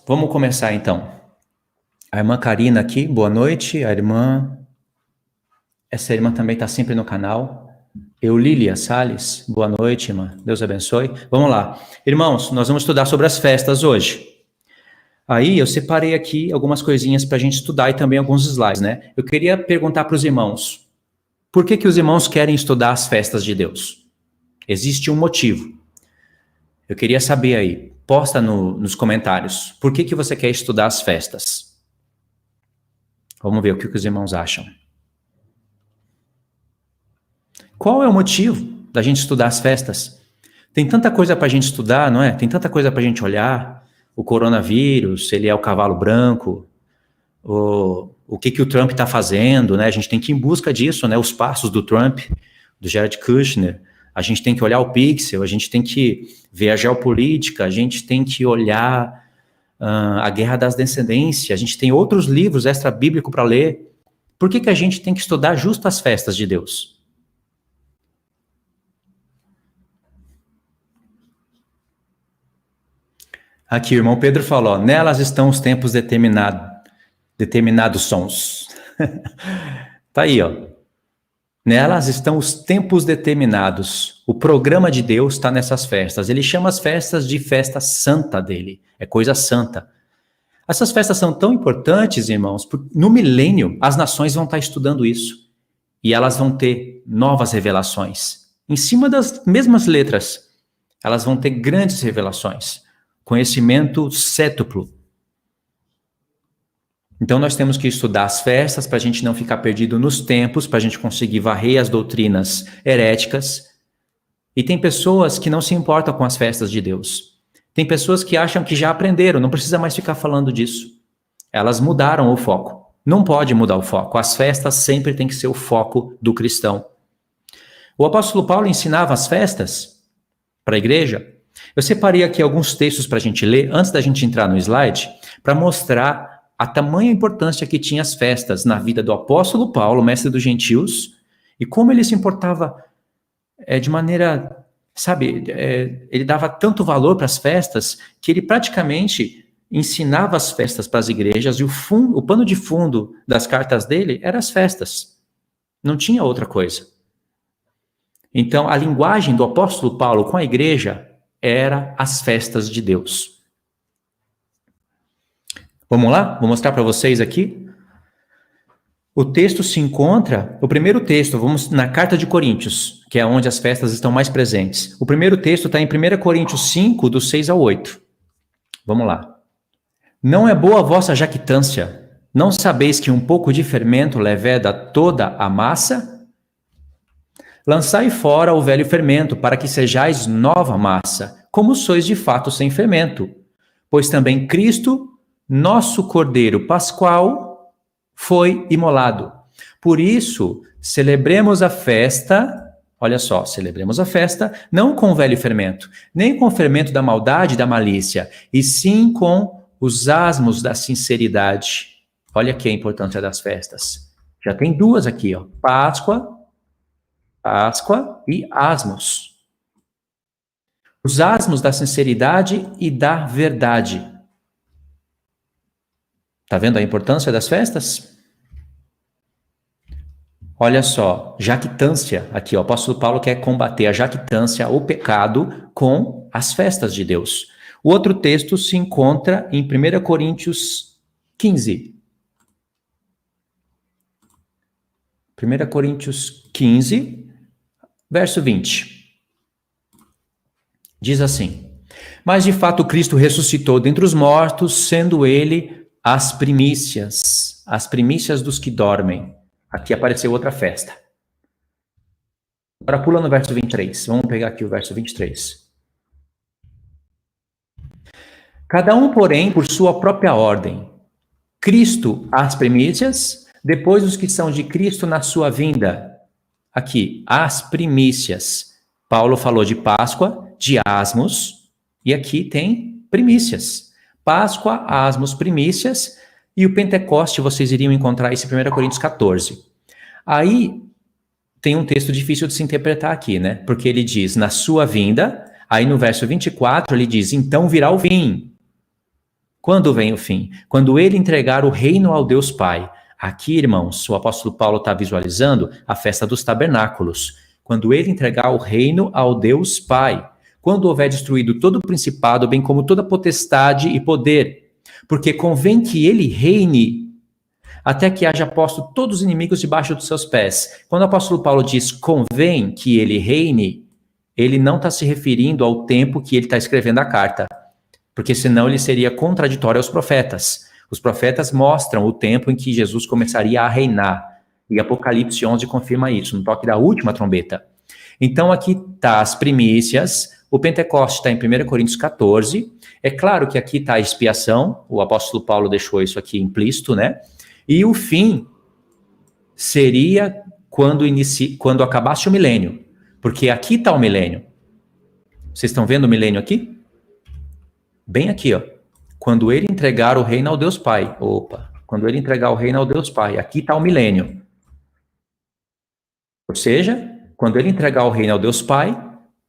vamos começar então. A irmã Karina aqui, boa noite. Essa irmã também está sempre no canal. Eulília Salles, boa noite, irmã. Deus abençoe. Vamos lá. Irmãos, nós vamos estudar sobre as festas hoje. Aí eu separei aqui algumas coisinhas para a gente estudar e também alguns slides, né? Eu queria perguntar para os irmãos, por que os irmãos querem estudar as festas de Deus? Existe um motivo. Eu queria saber aí, posta nos comentários, por que você quer estudar as festas? Vamos ver o que os irmãos acham. Qual é o motivo da gente estudar as festas? Tem tanta coisa para a gente estudar, não é? Tem tanta coisa para a gente olhar. O coronavírus, ele é o cavalo branco. O que o Trump está fazendo, né? A gente tem que ir em busca disso, né? Os passos do Trump, do Jared Kushner. A gente tem que olhar o pixel, a gente tem que ver a geopolítica, a gente tem que olhar a Guerra das Descendências, a gente tem outros livros extra-bíblicos para ler. Por que a gente tem que estudar justo as festas de Deus? Aqui, o irmão Pedro falou, ó, nelas estão os tempos determinados sons. Tá aí, ó. Nelas estão os tempos determinados. O programa de Deus está nessas festas. Ele chama as festas de festa santa dele. É coisa santa. Essas festas são tão importantes, irmãos, porque no milênio as nações vão estar estudando isso. E elas vão ter novas revelações. Em cima das mesmas letras, elas vão ter grandes revelações. Conhecimento cétuplo. Então nós temos que estudar as festas para a gente não ficar perdido nos tempos, para a gente conseguir varrer as doutrinas heréticas. E tem pessoas que não se importam com as festas de Deus. Tem pessoas que acham que já aprenderam, não precisa mais ficar falando disso. Elas mudaram o foco. Não pode mudar o foco. As festas sempre tem que ser o foco do cristão. O apóstolo Paulo ensinava as festas para a igreja. Eu separei aqui alguns textos para a gente ler, antes da gente entrar no slide, para mostrar a tamanha importância que tinha as festas na vida do apóstolo Paulo, mestre dos gentios, e como ele se importava de maneira, sabe, ele dava tanto valor para as festas, que ele praticamente ensinava as festas para as igrejas, e o pano de fundo das cartas dele eram as festas. Não tinha outra coisa. Então, a linguagem do apóstolo Paulo com a igreja era as festas de Deus. Vamos lá? Vou mostrar para vocês aqui. O texto se encontra, o primeiro texto, vamos na carta de Coríntios, que é onde as festas estão mais presentes. O primeiro texto está em 1 Coríntios 5, do 6 ao 8. Vamos lá. Não é boa a vossa jactância? Não sabeis que um pouco de fermento leveda toda a massa? Lançai fora o velho fermento, para que sejais nova massa, como sois de fato sem fermento. Pois também Cristo, nosso Cordeiro Pascual, foi imolado. Por isso, celebremos a festa, olha só, celebremos a festa, não com o velho fermento, nem com o fermento da maldade e da malícia, e sim com os asmos da sinceridade. Olha aqui a importância das festas. Já tem duas aqui, ó, Páscoa e asmos. Os asmos da sinceridade e da verdade. Está vendo a importância das festas? Olha só, jactância, aqui o apóstolo Paulo quer combater a jactância, o pecado, com as festas de Deus. O outro texto se encontra em 1 Coríntios 15. 1 Coríntios 15, verso 20. Diz assim: mas de fato Cristo ressuscitou dentre os mortos, sendo ele as primícias dos que dormem. Aqui apareceu outra festa. Agora pula no verso 23. Vamos pegar aqui o verso 23. Cada um, porém, por sua própria ordem. Cristo as primícias, depois os que são de Cristo na sua vinda. Aqui, as primícias. Paulo falou de Páscoa, de asmos, e aqui tem primícias. Páscoa, asmos, primícias, e o Pentecoste vocês iriam encontrar isso em 1 Coríntios 14. Aí tem um texto difícil de se interpretar aqui, né? Porque ele diz, na sua vinda, aí no verso 24 ele diz, então virá o fim. Quando vem o fim? Quando ele entregar o reino ao Deus Pai. Aqui, irmãos, o apóstolo Paulo está visualizando a festa dos tabernáculos. Quando ele entregar o reino ao Deus Pai. Quando houver destruído todo o principado, bem como toda potestade e poder. Porque convém que ele reine até que haja posto todos os inimigos debaixo dos seus pés. Quando o apóstolo Paulo diz convém que ele reine, ele não está se referindo ao tempo que ele está escrevendo a carta, porque senão ele seria contraditório aos profetas. Os profetas mostram o tempo em que Jesus começaria a reinar, e Apocalipse 11 confirma isso, no toque da última trombeta. Então aqui está as primícias, o Pentecoste está em 1 Coríntios 14, é claro que aqui está a expiação, o apóstolo Paulo deixou isso aqui implícito, né? E o fim seria quando acabasse o milênio, porque aqui está o milênio. Vocês estão vendo o milênio aqui? Bem aqui, ó. Quando ele entregar o reino ao Deus Pai. Opa, quando ele entregar o reino ao Deus Pai. Aqui está o milênio. Ou seja, quando ele entregar o reino ao Deus Pai,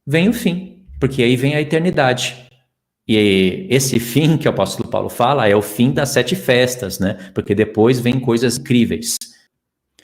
vem o fim, porque aí vem a eternidade. E esse fim que o apóstolo Paulo fala é o fim das 7 festas, né? Porque depois vem coisas incríveis.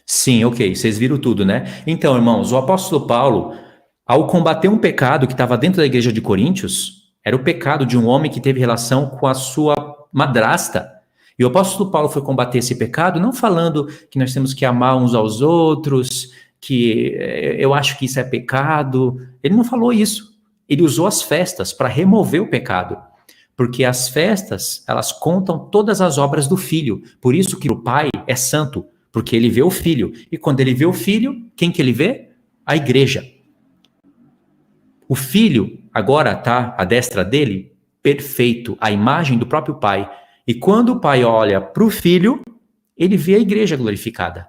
Sim, ok, vocês viram tudo, né? Então, irmãos, o apóstolo Paulo, ao combater um pecado que estava dentro da igreja de Coríntios, era o pecado de um homem que teve relação com a sua madrasta. E o apóstolo Paulo foi combater esse pecado não falando que nós temos que amar uns aos outros, que eu acho que isso é pecado. Ele não falou isso. Ele usou as festas para remover o pecado. Porque as festas, elas contam todas as obras do Filho. Por isso que o Pai é santo, porque ele vê o Filho. E quando ele vê o Filho, quem que ele vê? A igreja. O Filho agora está à destra dele, perfeito, a imagem do próprio Pai. E quando o Pai olha para o Filho, ele vê a igreja glorificada.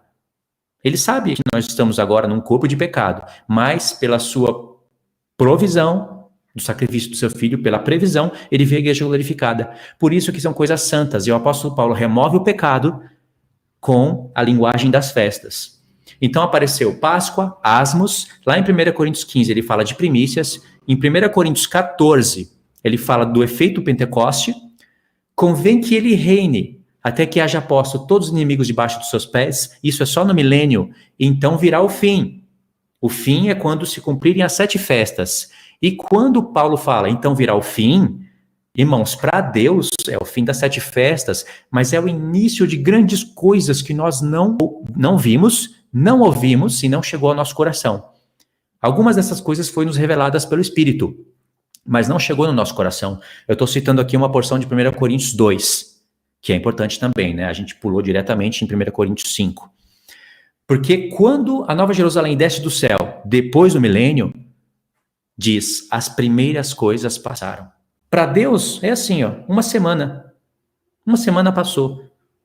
Ele sabe que nós estamos agora num corpo de pecado, mas pela sua provisão do sacrifício do seu filho, pela previsão, ele vê a igreja glorificada. Por isso que são coisas santas. E o apóstolo Paulo remove o pecado com a linguagem das festas. Então apareceu Páscoa, Asmos, lá em 1 Coríntios 15 ele fala de primícias, em 1 Coríntios 14 ele fala do efeito Pentecoste, convém que ele reine, até que haja posto todos os inimigos debaixo dos seus pés, isso é só no milênio, então virá o fim. O fim é quando se cumprirem as 7 festas. E quando Paulo fala, então virá o fim, irmãos, para Deus é o fim das 7 festas, mas é o início de grandes coisas que nós não vimos, não ouvimos e não chegou ao nosso coração. Algumas dessas coisas foram nos reveladas pelo Espírito, mas não chegou no nosso coração. Eu estou citando aqui uma porção de 1 Coríntios 2, que é importante também, né? A gente pulou diretamente em 1 Coríntios 5. Porque quando a Nova Jerusalém desce do céu, depois do milênio, diz, as primeiras coisas passaram. Para Deus é assim, ó, uma semana passou.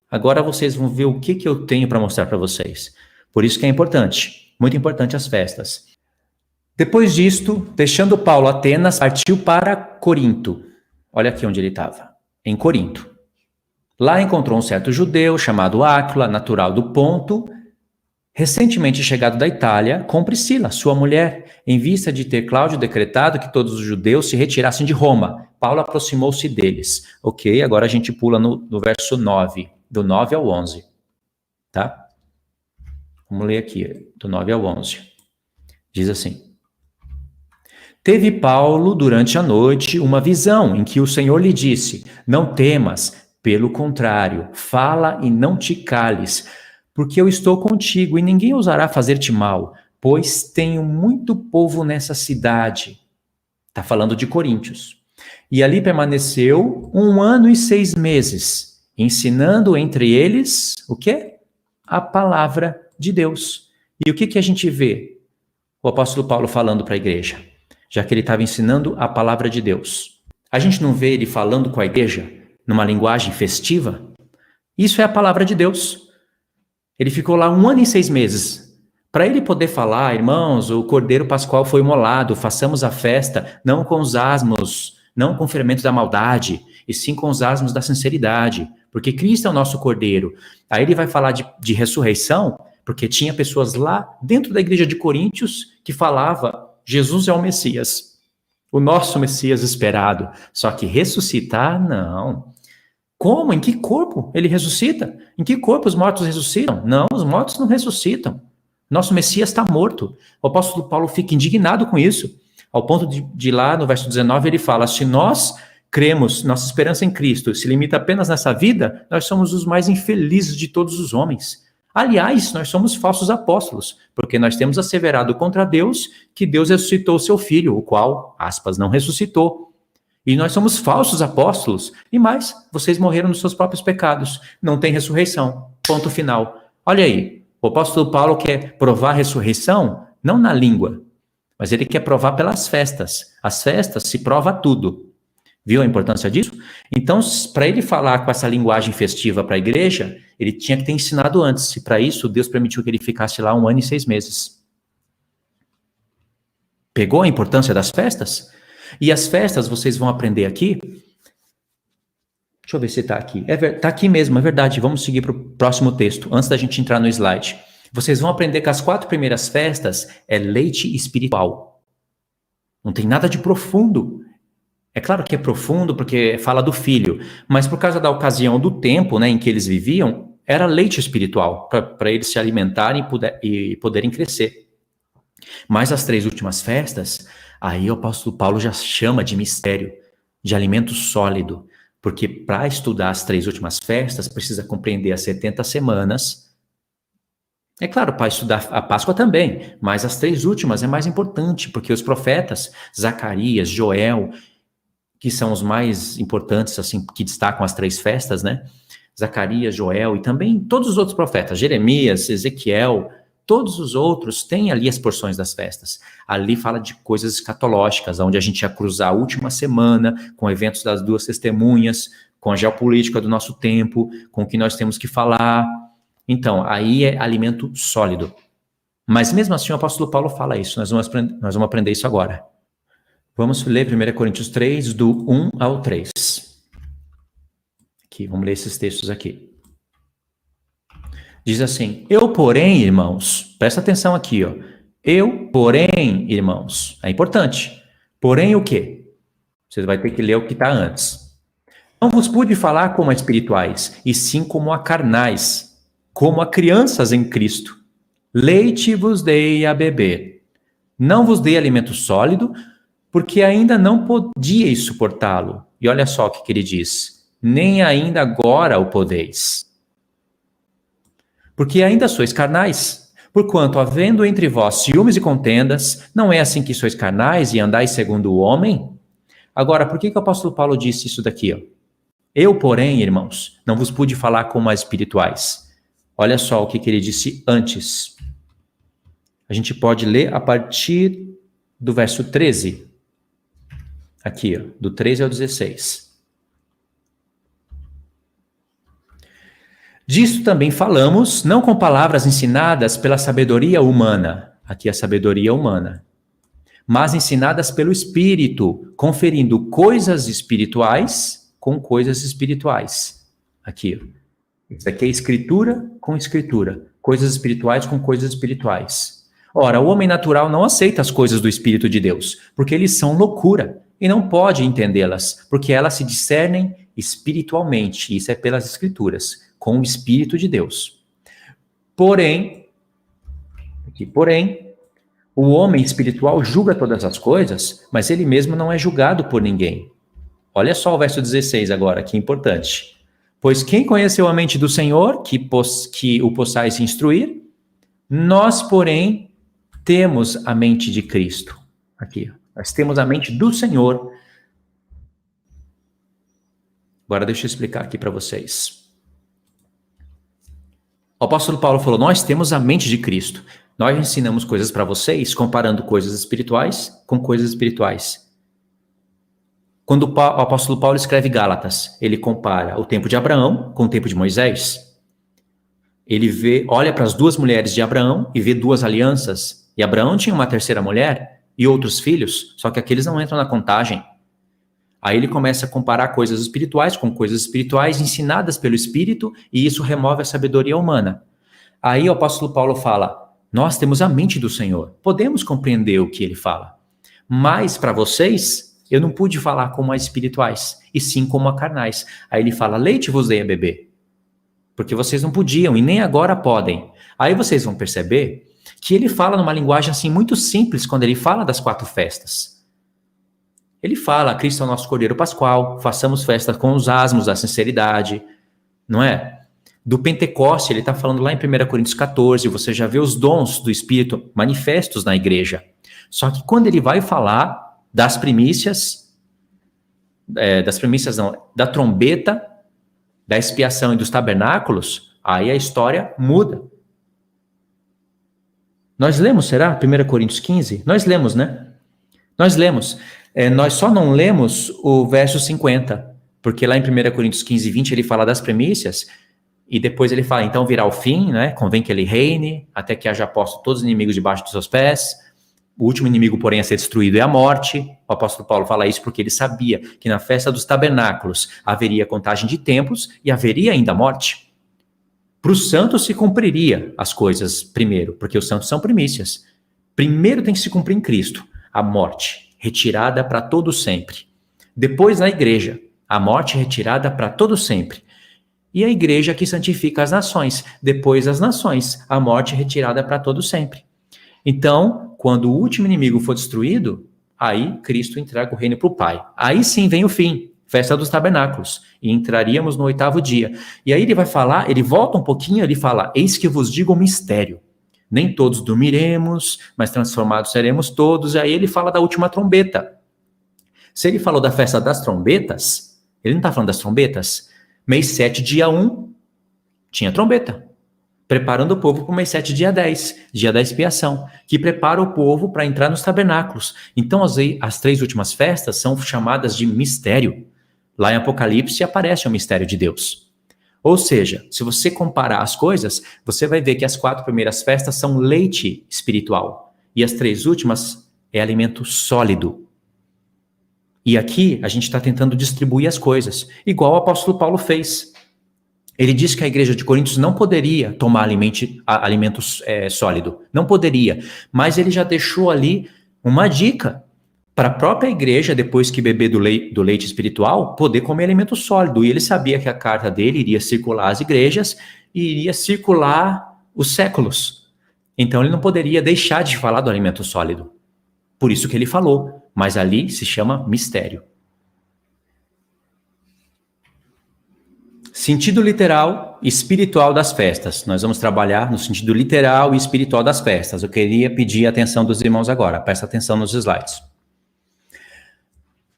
Agora vocês vão ver o que eu tenho para mostrar para vocês. Por isso que é importante, muito importante as festas. Depois disto, deixando Paulo Atenas, partiu para Corinto. Olha aqui onde ele estava, em Corinto. Lá encontrou um certo judeu chamado Áquila, natural do Ponto, recentemente chegado da Itália, com Priscila, sua mulher, em vista de ter Cláudio decretado que todos os judeus se retirassem de Roma. Paulo aproximou-se deles. Ok, agora a gente pula no verso 9, do 9 ao 11. Tá? Vamos ler aqui, do 9 ao 11. Diz assim. Teve Paulo, durante a noite, uma visão em que o Senhor lhe disse, não temas, pelo contrário, fala e não te cales, porque eu estou contigo e ninguém ousará fazer-te mal, pois tenho muito povo nessa cidade. Está falando de Coríntios. E ali permaneceu 1 ano e 6 meses, ensinando entre eles, o quê? A palavra de Deus. E o que a gente vê? O apóstolo Paulo falando para a igreja, já que ele estava ensinando a palavra de Deus. A gente não vê ele falando com a igreja numa linguagem festiva? Isso é a palavra de Deus. Ele ficou lá 1 ano e 6 meses. Para ele poder falar, irmãos, o Cordeiro Pascual foi imolado, façamos a festa, não com os asmos, não com o fermento da maldade, e sim com os asmos da sinceridade, porque Cristo é o nosso Cordeiro. Aí ele vai falar de ressurreição, porque tinha pessoas lá dentro da igreja de Coríntios que falava, Jesus é o Messias, o nosso Messias esperado, só que ressuscitar, não. Como? Em que corpo ele ressuscita? Em que corpo os mortos ressuscitam? Não, os mortos não ressuscitam. Nosso Messias está morto. O apóstolo Paulo fica indignado com isso, ao ponto de lá no verso 19 ele fala, se nós cremos, nossa esperança em Cristo se limita apenas nessa vida, nós somos os mais infelizes de todos os homens. Aliás, nós somos falsos apóstolos, porque nós temos asseverado contra Deus que Deus ressuscitou o seu Filho, o qual, aspas, não ressuscitou. E nós somos falsos apóstolos. E mais, vocês morreram nos seus próprios pecados. Não tem ressurreição. Ponto final. Olha aí, o apóstolo Paulo quer provar a ressurreição, não na língua, mas ele quer provar pelas festas. As festas se prova tudo. Viu a importância disso? Então, para ele falar com essa linguagem festiva para a igreja, ele tinha que ter ensinado antes. E para isso, Deus permitiu que ele ficasse lá 1 ano e 6 meses. Pegou a importância das festas? E as festas, vocês vão aprender aqui. Deixa eu ver se está aqui. Está aqui mesmo, é verdade. Vamos seguir para o próximo texto, antes da gente entrar no slide. Vocês vão aprender que as 4 primeiras festas é leite espiritual. Não tem nada de profundo. É claro que é profundo porque fala do filho, mas por causa da ocasião do tempo, né, em que eles viviam, era leite espiritual, para eles se alimentarem e poderem crescer. Mas as 3 últimas festas, aí o apóstolo Paulo já chama de mistério, de alimento sólido, porque para estudar as 3 últimas festas, precisa compreender as 70 semanas. É claro, para estudar a Páscoa também, mas as 3 últimas é mais importante, porque os profetas, Zacarias, Joel, que são os mais importantes, assim, que destacam as 3 festas, né? Zacarias, Joel e também todos os outros profetas, Jeremias, Ezequiel, todos os outros têm ali as porções das festas. Ali fala de coisas escatológicas, onde a gente ia cruzar a última semana com eventos das 2 testemunhas, com a geopolítica do nosso tempo, com o que nós temos que falar. Então, aí é alimento sólido. Mas mesmo assim o apóstolo Paulo fala isso, nós vamos aprender isso agora. Vamos ler 1 Coríntios 3, do 1 ao 3. Aqui, vamos ler esses textos aqui. Diz assim, eu, porém, irmãos, presta atenção aqui, ó. Eu, porém, irmãos, é importante. Porém o quê? Você vai ter que ler o que está antes. Não vos pude falar como a espirituais, e sim como a carnais, como a crianças em Cristo. Leite vos dei a beber. Não vos dei alimento sólido, porque ainda não podíeis suportá-lo. E olha só o que ele diz. Nem ainda agora o podeis. Porque ainda sois carnais. Porquanto, havendo entre vós ciúmes e contendas, não é assim que sois carnais e andais segundo o homem? Agora, por que o apóstolo Paulo disse isso daqui? Ó? Eu, porém, irmãos, não vos pude falar como as espirituais. Olha só o que ele disse antes. A gente pode ler a partir do verso 13. Aqui, ó, do 13 ao 16. Disso também falamos, não com palavras ensinadas pela sabedoria humana, aqui a sabedoria humana, mas ensinadas pelo Espírito, conferindo coisas espirituais com coisas espirituais. Aqui, ó. Isso aqui é escritura com escritura, coisas espirituais com coisas espirituais. Ora, o homem natural não aceita as coisas do Espírito de Deus, porque eles são loucura, e não pode entendê-las, porque elas se discernem espiritualmente, isso é pelas Escrituras, com o Espírito de Deus. Porém, o homem espiritual julga todas as coisas, mas ele mesmo não é julgado por ninguém. Olha só o verso 16 agora, que importante. Pois quem conheceu a mente do Senhor, que o possais instruir? Nós, porém, temos a mente de Cristo. Aqui, nós temos a mente do Senhor. Agora deixa eu explicar aqui para vocês. O apóstolo Paulo falou, nós temos a mente de Cristo. Nós ensinamos coisas para vocês, comparando coisas espirituais com coisas espirituais. Quando o apóstolo Paulo escreve Gálatas, ele compara o tempo de Abraão com o tempo de Moisés. Ele olha para as 2 mulheres de Abraão e vê 2 alianças. E Abraão tinha uma terceira mulher e outros filhos, só que aqueles não entram na contagem. Aí ele começa a comparar coisas espirituais com coisas espirituais ensinadas pelo Espírito, e isso remove a sabedoria humana. Aí o apóstolo Paulo fala, nós temos a mente do Senhor, podemos compreender o que ele fala. Mas para vocês, Eu não pude falar como a espirituais, e sim como a carnais. Aí ele fala, leite vos dei a beber. Porque vocês não podiam, e nem agora podem. Aí vocês vão perceber que ele fala numa linguagem assim muito simples quando ele fala das 4 festas. Ele fala, Cristo é o nosso Cordeiro Pascual, façamos festa com os asmos da sinceridade, não é? Do Pentecoste, ele está falando lá em 1 Coríntios 14, você já vê os dons do Espírito manifestos na igreja. Só que quando ele vai falar das primícias, da trombeta, da expiação e dos tabernáculos, aí a história muda. Nós lemos, será? 1 Coríntios 15? Nós lemos, né? Nós lemos. Nós só não lemos o verso 50, porque lá em 1 Coríntios 15, 20, ele fala das primícias, e depois ele fala, então virá o fim, né? Convém que ele reine, até que haja posto todos os inimigos debaixo dos seus pés. O último inimigo, porém, a ser destruído é a morte. O apóstolo Paulo fala isso porque ele sabia que na festa dos tabernáculos haveria contagem de tempos e haveria ainda morte. Para os santos se cumpriria as coisas primeiro, porque os santos são primícias. Primeiro tem que se cumprir em Cristo a morte, retirada para todo sempre. Depois na igreja, a morte retirada para todo sempre. E a igreja que santifica as nações. Depois as nações, a morte retirada para todo sempre. Então, quando o último inimigo for destruído, aí Cristo entrega o reino para o Pai. Aí sim vem o fim, festa dos tabernáculos, e entraríamos no 8º dia. E aí ele vai falar, ele volta um pouquinho, ele fala, eis que vos digo um mistério. Nem todos dormiremos, mas transformados seremos todos. E aí ele fala da última trombeta. Se ele falou da festa das trombetas, ele não está falando das trombetas? Mês 7, dia 1, tinha trombeta. Preparando o povo para o mês 7, dia 10, dia da expiação, que prepara o povo para entrar nos tabernáculos. Então, as 3 últimas festas são chamadas de mistério. Lá em Apocalipse aparece o mistério de Deus. Ou seja, se você comparar as coisas, você vai ver que as 4 primeiras festas são leite espiritual, e as 3 últimas é alimento sólido. E aqui a gente está tentando distribuir as coisas, igual o apóstolo Paulo fez. Ele disse que a igreja de Coríntios não poderia tomar alimento sólido, não poderia, mas ele já deixou ali uma dica para a própria igreja, depois que beber do leite espiritual, poder comer alimento sólido. E ele sabia que a carta dele iria circular as igrejas e iria circular os séculos. Então ele não poderia deixar de falar do alimento sólido. Por isso que ele falou, mas ali se chama mistério. Sentido literal e espiritual das festas. Nós vamos trabalhar no sentido literal e espiritual das festas. Eu queria pedir a atenção dos irmãos agora. Presta atenção nos slides.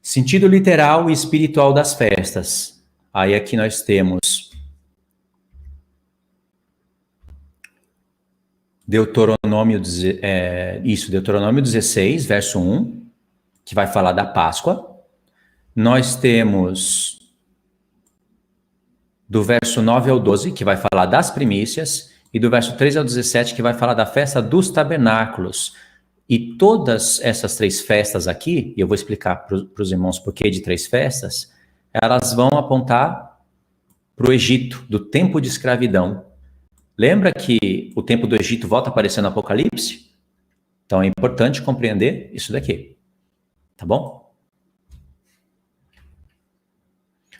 Sentido literal e espiritual das festas. Aí aqui nós temos Deuteronômio 16, verso 1, que vai falar da Páscoa. Nós temos do verso 9 ao 12, que vai falar das primícias, e do verso 13 ao 17, que vai falar da festa dos tabernáculos. E todas essas 3 festas aqui, e eu vou explicar para os irmãos por que de 3 festas, elas vão apontar para o Egito, do tempo de escravidão. Lembra que o tempo do Egito volta a aparecer no Apocalipse? Então é importante compreender isso daqui. Tá bom?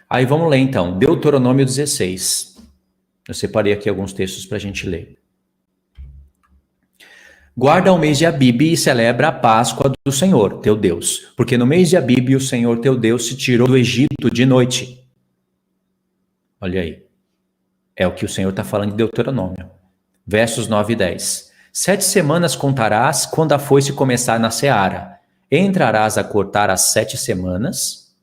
Aí vamos ler então, Deuteronômio 16. Eu separei aqui alguns textos para a gente ler. Guarda o mês de Abibe e celebra a Páscoa do Senhor, teu Deus. Porque no mês de Abibe o Senhor, teu Deus, se tirou do Egito de noite. Olha aí. É o que o Senhor está falando em Deuteronômio. Versos 9 e 10. 7 semanas contarás quando a foice começar na seara. Entrarás a cortar as 7 semanas.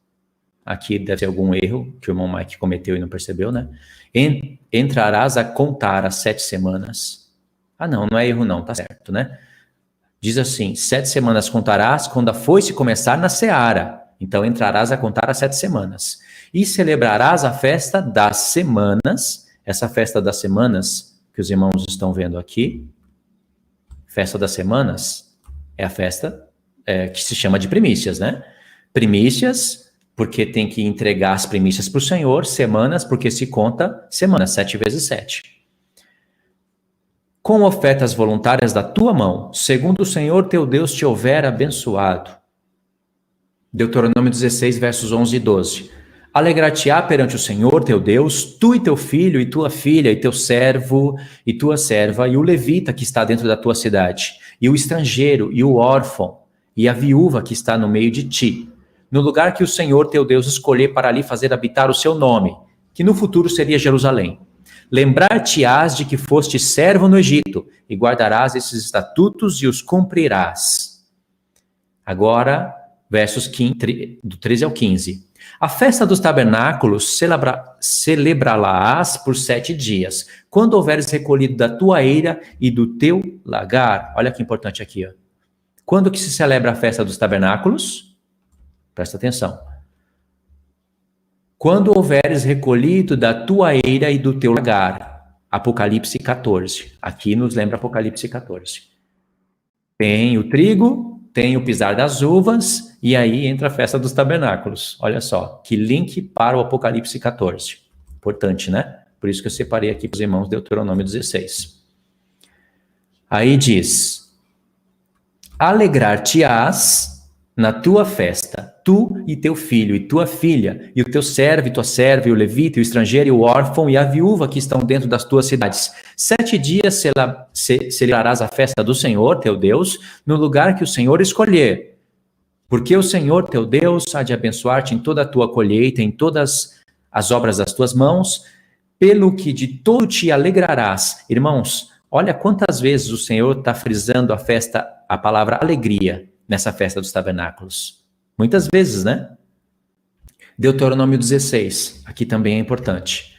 Aqui deve ser algum erro que o irmão Mike cometeu e não percebeu, né? Entrarás a contar as 7 semanas. Ah, não é erro não, tá certo, né? Diz assim, 7 semanas contarás quando a foice começar na seara. Então entrarás a contar as 7 semanas. E celebrarás a festa das semanas. Essa festa das semanas que os irmãos estão vendo aqui, festa das semanas, é a festa que se chama de primícias, né? Primícias, porque tem que entregar as primícias para o Senhor, semanas, porque se conta semanas, 7 vezes 7. Com ofertas voluntárias da tua mão, segundo o Senhor teu Deus te houver abençoado. Deuteronômio 16, versos 11 e 12. Alegrar-te-á perante o Senhor, teu Deus, tu e teu filho, e tua filha, e teu servo, e tua serva, e o levita que está dentro da tua cidade, e o estrangeiro, e o órfão, e a viúva que está no meio de ti, no lugar que o Senhor, teu Deus, escolher para ali fazer habitar o seu nome, que no futuro seria Jerusalém. Lembrar-te-ás de que foste servo no Egito, e guardarás esses estatutos e os cumprirás. Agora, versos 15, do 13 ao 15. A festa dos tabernáculos celebrá-la-ás por 7 dias, quando houveres recolhido da tua eira e do teu lagar. Olha que importante aqui, ó. Quando que se celebra a festa dos tabernáculos? Presta atenção. Quando houveres recolhido da tua eira e do teu lagar. Apocalipse 14. Aqui nos lembra Apocalipse 14. Tem o trigo, tem o pisar das uvas, e aí entra a festa dos tabernáculos. Olha só, que link para o Apocalipse 14. Importante, né? Por isso que eu separei aqui para os irmãos Deuteronômio 16. Aí diz: alegrar-te-ás na tua festa, tu e teu filho, e tua filha, e o teu servo, e tua serva, e o levita, e o estrangeiro, e o órfão, e a viúva que estão dentro das tuas cidades. 7 dias celebrarás a festa do Senhor, teu Deus, no lugar que o Senhor escolher. Porque o Senhor, teu Deus, há de abençoar-te em toda a tua colheita, em todas as obras das tuas mãos, pelo que de todo te alegrarás. Irmãos, olha quantas vezes o Senhor está frisando a palavra alegria, nessa festa dos tabernáculos. Muitas vezes, né? Deuteronômio 16, aqui também é importante.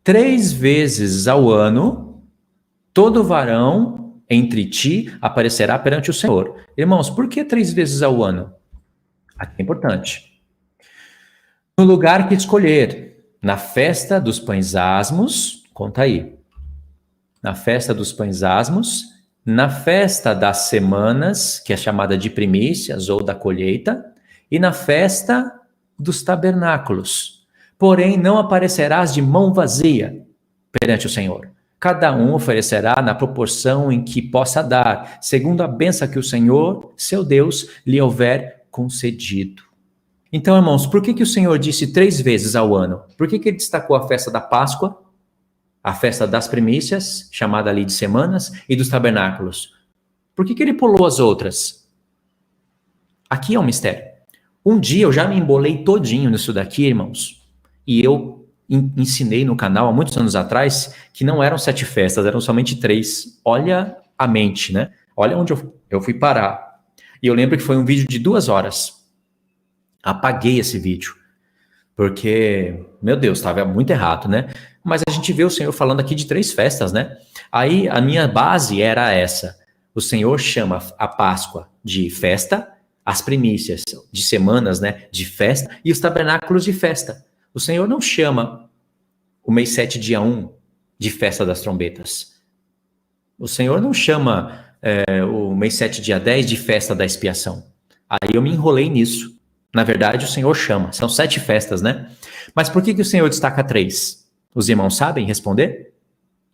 3 vezes ao ano, todo varão entre ti aparecerá perante o Senhor. Irmãos, por que 3 vezes ao ano? Aqui é importante. No lugar que escolher, na festa dos pães asmos, conta aí. Na festa dos pães asmos, na festa das semanas, que é chamada de primícias ou da colheita, e na festa dos tabernáculos. Porém, não aparecerás de mão vazia perante o Senhor. Cada um oferecerá na proporção em que possa dar, segundo a bênção que o Senhor, seu Deus, lhe houver concedido. Então, irmãos, por que o Senhor disse 3 vezes ao ano? Por que ele destacou a festa da Páscoa, a festa das primícias, chamada ali de semanas, e dos tabernáculos? Por que ele pulou as outras? Aqui é um mistério. Um dia eu já me embolei todinho nisso daqui, irmãos, e eu ensinei no canal, há muitos anos atrás, que não eram 7 festas, eram somente 3. Olha a mente, né? Olha onde eu fui parar. E eu lembro que foi um vídeo de 2 horas. Apaguei esse vídeo, porque, meu Deus, estava muito errado, né? Mas a gente vê o Senhor falando aqui de 3 festas, né? Aí a minha base era essa. O Senhor chama a Páscoa de festa, as primícias de semanas, né, de festa, e os tabernáculos de festa. O Senhor não chama o mês 7, dia 1, de festa das trombetas. O Senhor não chama o mês 7, dia 10, de festa da expiação. Aí eu me enrolei nisso. Na verdade, o Senhor chama. São 7 festas, né? Mas por que o Senhor destaca 3? Os irmãos sabem responder?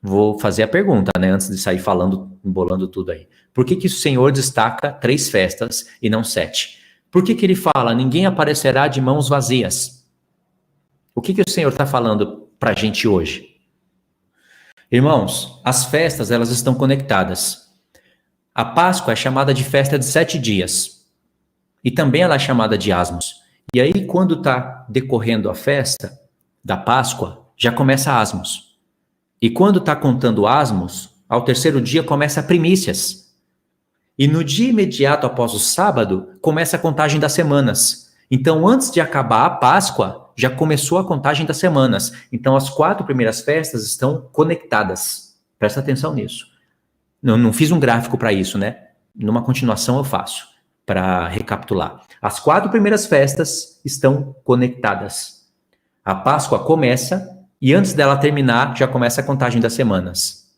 Vou fazer a pergunta, né? Antes de sair falando, embolando tudo aí. Por que o Senhor destaca 3 festas e não 7? Por que ele fala, ninguém aparecerá de mãos vazias? O que o Senhor está falando para a gente hoje? Irmãos, as festas, elas estão conectadas. A Páscoa é chamada de festa de 7 dias. E também ela é chamada de asmos. E aí, quando está decorrendo a festa da Páscoa, já começa asmos. E quando está contando asmos, ao 3º dia começa primícias. E no dia imediato após o sábado, começa a contagem das semanas. Então, antes de acabar a Páscoa, já começou a contagem das semanas. Então, as 4 primeiras festas estão conectadas. Presta atenção nisso. Não fiz um gráfico para isso, né? Numa continuação eu faço, para recapitular. As 4 primeiras festas estão conectadas. A Páscoa começa e antes dela terminar, já começa a contagem das semanas.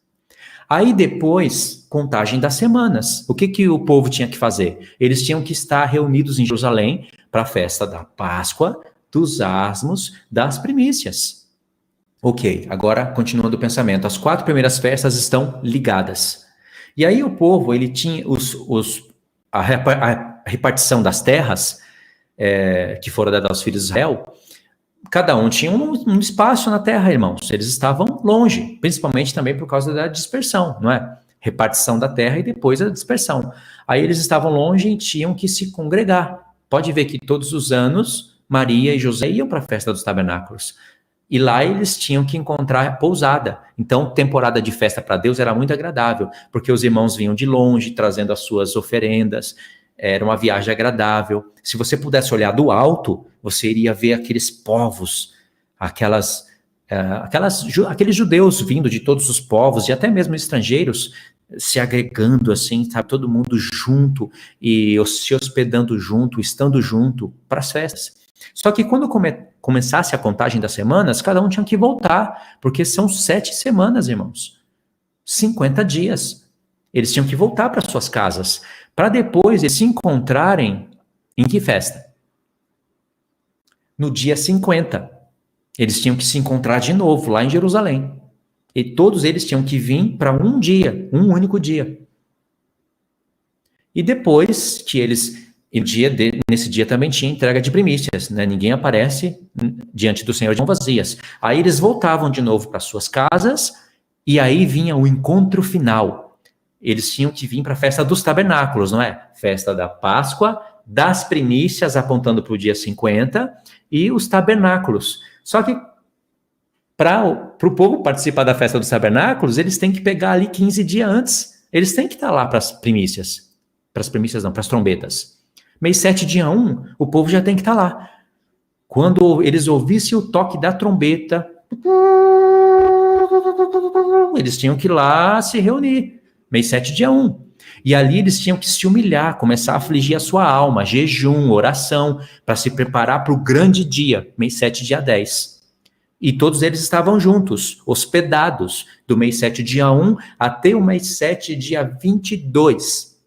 Aí depois, contagem das semanas. O que o povo tinha que fazer? Eles tinham que estar reunidos em Jerusalém para a festa da Páscoa, dos asmos, das primícias. Ok, agora continuando o pensamento. As 4 primeiras festas estão ligadas. E aí o povo, ele tinha a repartição das terras que foram dadas aos filhos de Israel, cada um tinha um espaço na terra, irmãos. Eles estavam longe, principalmente também por causa da dispersão, não é? Repartição da terra e depois a dispersão. Aí eles estavam longe e tinham que se congregar. Pode ver que todos os anos, Maria e José iam para a festa dos tabernáculos. E lá eles tinham que encontrar pousada. Então, temporada de festa para Deus era muito agradável, porque os irmãos vinham de longe, trazendo as suas oferendas. Era uma viagem agradável. Se você pudesse olhar do alto, você iria ver aqueles povos, aqueles judeus vindo de todos os povos, e até mesmo estrangeiros, se agregando assim, sabe, todo mundo junto, e se hospedando junto, estando junto, para as festas. Só que quando começasse a contagem das semanas, cada um tinha que voltar, porque são 7 semanas, irmãos. 50 dias. Eles tinham que voltar para suas casas, para depois eles se encontrarem em que festa? No dia 50. Eles tinham que se encontrar de novo lá em Jerusalém. E todos eles tinham que vir para um dia, um único dia. E depois que eles... nesse dia também tinha entrega de primícias, né? Ninguém aparece diante do Senhor de mãos vazias. Aí eles voltavam de novo para suas casas, e aí vinha o encontro final. Eles tinham que vir para a festa dos tabernáculos, não é? Festa da Páscoa, das primícias, apontando para o dia 50, e os tabernáculos. Só que para o povo participar da festa dos tabernáculos, eles têm que pegar ali 15 dias antes. Eles têm que estar lá para as primícias. Para as primícias não, para as trombetas. Mês 7, dia 1, o povo já tem que estar lá. Quando eles ouvissem o toque da trombeta, eles tinham que ir lá se reunir. Mês 7, dia 1. E ali eles tinham que se humilhar, começar a afligir a sua alma, jejum, oração, para se preparar para o grande dia, mês 7, dia 10. E todos eles estavam juntos, hospedados, do mês 7, dia 1 até o mês 7, dia 22.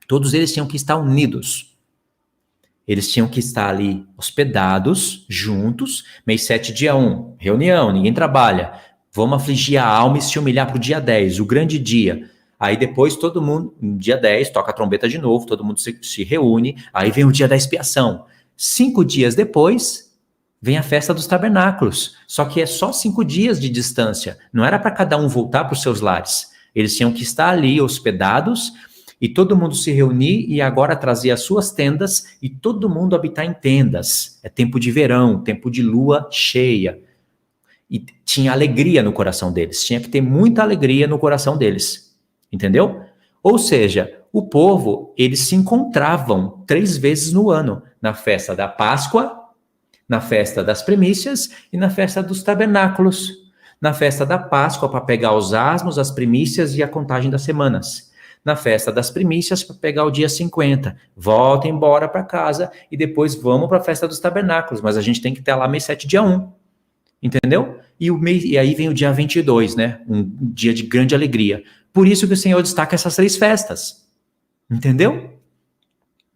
Todos eles tinham que estar unidos. Eles tinham que estar ali hospedados, juntos, mês 7, dia 1, reunião, ninguém trabalha. Vamos afligir a alma e se humilhar para o dia 10, o grande dia. Aí depois todo mundo, no dia 10, toca a trombeta de novo, todo mundo se reúne, aí vem o dia da expiação. 5 dias depois, vem a festa dos tabernáculos. Só que é só 5 dias de distância. Não era para cada um voltar para os seus lares. Eles tinham que estar ali hospedados, e todo mundo se reunir e agora trazer as suas tendas e todo mundo habitar em tendas. É tempo de verão, tempo de lua cheia. E tinha alegria no coração deles. Tinha que ter muita alegria no coração deles. Entendeu? Ou seja, o povo, eles se encontravam 3 vezes no ano. Na festa da Páscoa, na festa das primícias e na festa dos tabernáculos. Na festa da Páscoa, para pegar os asmos, as primícias e a contagem das semanas. Na festa das primícias, para pegar o dia 50. Volta embora para casa e depois vamos para a festa dos tabernáculos. Mas a gente tem que estar lá mês 7, dia 1. Entendeu? E aí vem o dia 22, né? Um dia de grande alegria. Por isso que o Senhor destaca essas 3 festas. Entendeu?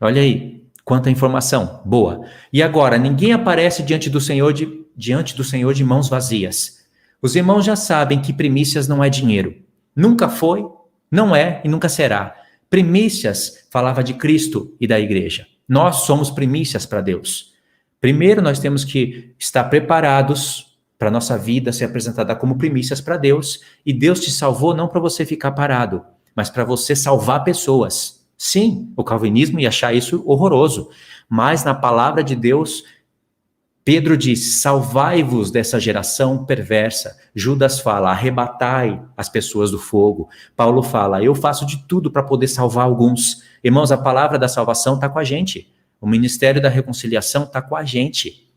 Olha aí, quanta informação. Boa. E agora, ninguém aparece diante do Senhor de mãos vazias. Os irmãos já sabem que primícias não é dinheiro. Nunca foi, não é e nunca será. Primícias falava de Cristo e da igreja. Nós somos primícias para Deus. Primeiro, nós temos que estar preparados para a nossa vida ser apresentada como primícias para Deus. E Deus te salvou não para você ficar parado, mas para você salvar pessoas. Sim, o calvinismo ia achar isso horroroso. Mas na palavra de Deus, Pedro diz, salvai-vos dessa geração perversa. Judas fala, arrebatai as pessoas do fogo. Paulo fala, eu faço de tudo para poder salvar alguns. Irmãos, a palavra da salvação está com a gente. O ministério da reconciliação está com a gente.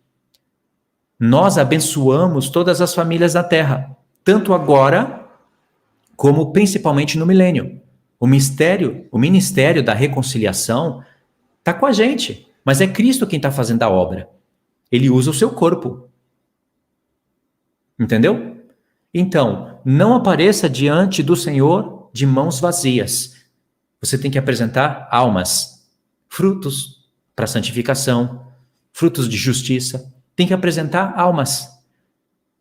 Nós abençoamos todas as famílias da terra, tanto agora, como principalmente no milênio. O ministério da reconciliação está com a gente, mas é Cristo quem está fazendo a obra. Ele usa o seu corpo. Entendeu? Então, não apareça diante do Senhor de mãos vazias. Você tem que apresentar almas, frutos para santificação, frutos de justiça. Tem que apresentar almas.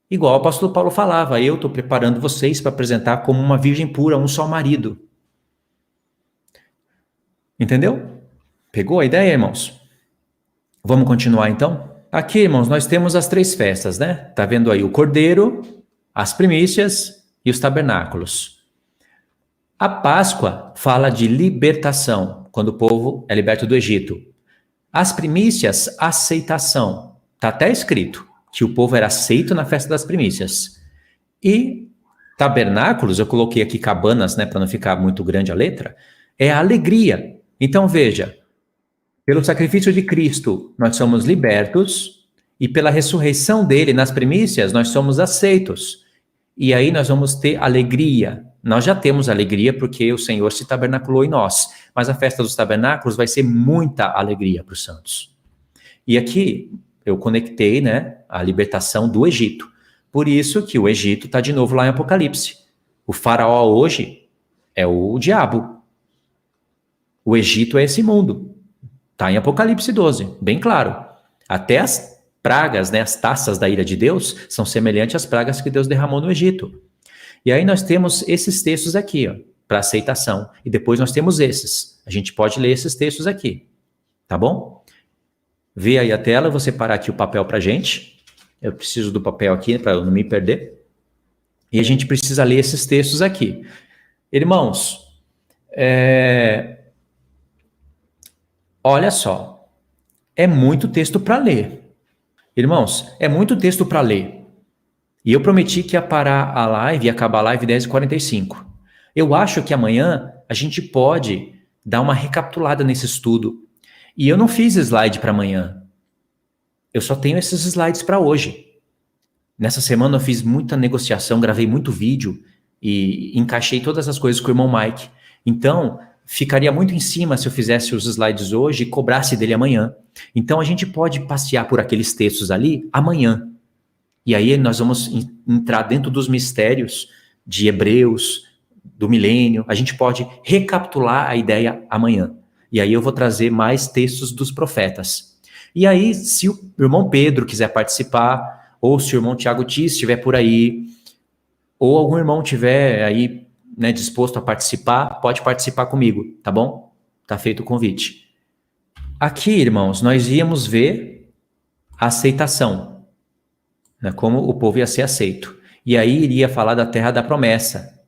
Igual o apóstolo Paulo falava, eu estou preparando vocês para apresentar como uma virgem pura, um só marido. Entendeu? Pegou a ideia, irmãos? Vamos continuar então? Aqui, irmãos, nós temos as 3 festas, né? Tá vendo aí o cordeiro, as primícias e os tabernáculos. A Páscoa fala de libertação, quando o povo é liberto do Egito. As primícias, aceitação. Está até escrito que o povo era aceito na festa das primícias. E tabernáculos, eu coloquei aqui cabanas, né, para não ficar muito grande a letra, é a alegria. Então veja, pelo sacrifício de Cristo, nós somos libertos, e pela ressurreição dele nas primícias, nós somos aceitos. E aí nós vamos ter alegria. Nós já temos alegria porque o Senhor se tabernaculou em nós. Mas a festa dos tabernáculos vai ser muita alegria para os santos. E aqui eu conectei, né, a libertação do Egito. Por isso que o Egito está de novo lá em Apocalipse. O faraó hoje é o diabo. O Egito é esse mundo. Está em Apocalipse 12, bem claro. Até as pragas, né, as taças da ira de Deus, são semelhantes às pragas que Deus derramou no Egito. E aí nós temos esses textos aqui, ó, para aceitação. E depois nós temos esses. A gente pode ler esses textos aqui, tá bom? Vê aí a tela, eu vou separar aqui o papel para a gente. Eu preciso do papel aqui para eu não me perder. E a gente precisa ler esses textos aqui. Irmãos, olha só, é muito texto para ler. Irmãos, é muito texto para ler. E eu prometi que ia parar a live e acabar a live 10h45. Eu acho que amanhã a gente pode dar uma recapitulada nesse estudo. E eu não fiz slide para amanhã. Eu só tenho esses slides para hoje. Nessa semana eu fiz muita negociação, gravei muito vídeo e encaixei todas as coisas com o irmão Mike. Então, ficaria muito em cima se eu fizesse os slides hoje e cobrasse dele amanhã. Então, a gente pode passear por aqueles textos ali amanhã. E aí nós vamos entrar dentro dos mistérios de Hebreus, do milênio. A gente pode recapitular a ideia amanhã. E aí eu vou trazer mais textos dos profetas. E aí, se o irmão Pedro quiser participar, ou se o irmão Tiago Tis estiver por aí, ou algum irmão estiver aí, né, disposto a participar, pode participar comigo, tá bom? Tá feito o convite. Aqui, irmãos, nós íamos ver a aceitação, né, como o povo ia ser aceito. E aí iria falar da terra da promessa,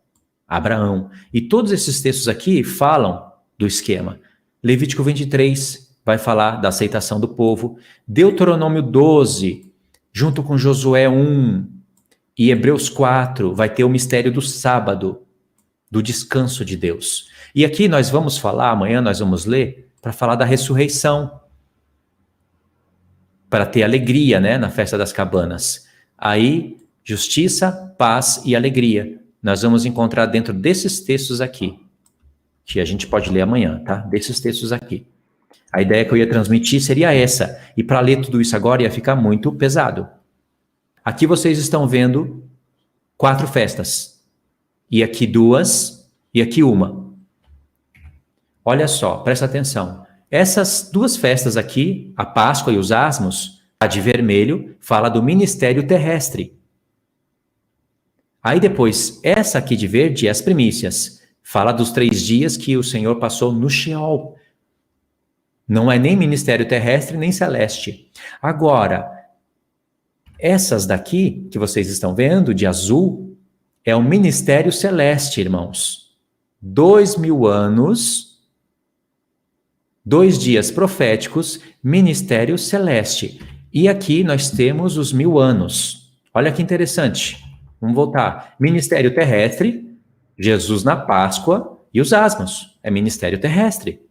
Abraão. E todos esses textos aqui falam do esquema. Levítico 23 vai falar da aceitação do povo. Deuteronômio 12, junto com Josué 1 e Hebreus 4, vai ter o mistério do sábado, do descanso de Deus. E aqui nós vamos falar, amanhã nós vamos ler, para falar da ressurreição, para ter alegria, né, na festa das cabanas. Aí, justiça, paz e alegria. Nós vamos encontrar dentro desses textos aqui, que a gente pode ler amanhã, tá? Desses textos aqui. A ideia que eu ia transmitir seria essa. E para ler tudo isso agora ia ficar muito pesado. Aqui vocês estão vendo 4 festas. E aqui 2, e aqui 1. Olha só, presta atenção. Essas 2 festas aqui, a Páscoa e os Asmos, a de vermelho, fala do ministério terrestre. Aí depois, essa aqui de verde é as primícias. Fala dos 3 dias que o Senhor passou no Sheol. Não é nem ministério terrestre, nem celeste. Agora, essas daqui, que vocês estão vendo, de azul, é o ministério celeste, irmãos. 2000 anos, 2 dias proféticos, ministério celeste. E aqui nós temos os 1000 anos. Olha que interessante. Vamos voltar. Ministério terrestre, Jesus na Páscoa e os asmos. É ministério terrestre.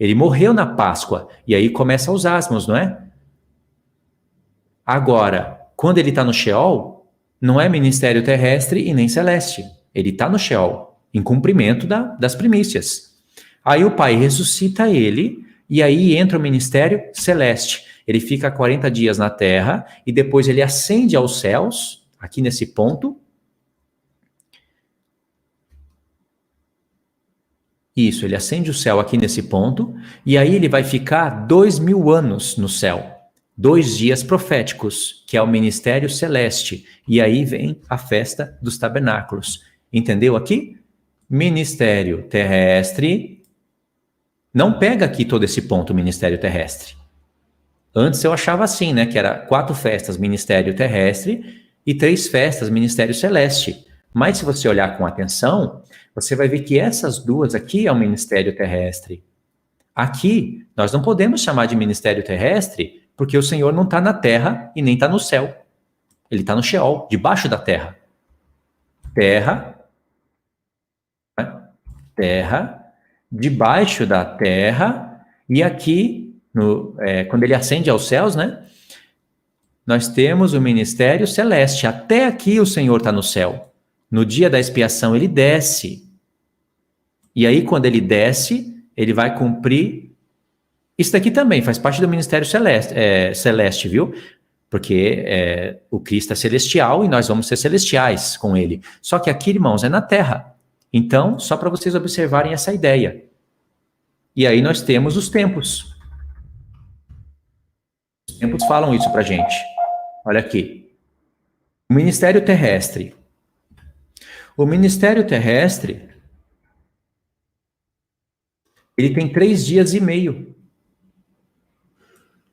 Ele morreu na Páscoa. E aí começa os asmos, não é? Agora, quando ele está no Sheol, não é ministério terrestre e nem celeste. Ele está no Sheol, em cumprimento das primícias. Aí o Pai ressuscita ele, e aí entra o ministério celeste. Ele fica 40 dias na terra, e depois ele ascende aos céus, aqui nesse ponto. Isso, ele acende o céu aqui nesse ponto, e aí ele vai ficar 2000 anos no céu. 2 dias proféticos, que é o ministério celeste. E aí vem a festa dos tabernáculos. Entendeu aqui? Ministério terrestre. Não pega aqui todo esse ponto, ministério terrestre. Antes eu achava assim, né? Que era 4 festas, ministério terrestre, e 3 festas, ministério celeste. Mas se você olhar com atenção, você vai ver que essas duas aqui é o ministério terrestre. Aqui, nós não podemos chamar de ministério terrestre, porque o Senhor não está na terra e nem está no céu. Ele está no Sheol, debaixo da terra. Terra, né? Terra, debaixo da terra, e aqui, quando ele ascende aos céus, né? Nós temos o ministério celeste. Até aqui o Senhor está no céu. No dia da expiação, ele desce. E aí, quando ele desce, ele vai cumprir. Isso daqui também faz parte do ministério celeste, viu? Porque o Cristo é celestial e nós vamos ser celestiais com ele. Só que aqui, irmãos, é na terra. Então, só para vocês observarem essa ideia. E aí nós temos os tempos. Os tempos falam isso para gente. Olha aqui. O ministério terrestre. O ministério terrestre, ele tem 3 dias e meio.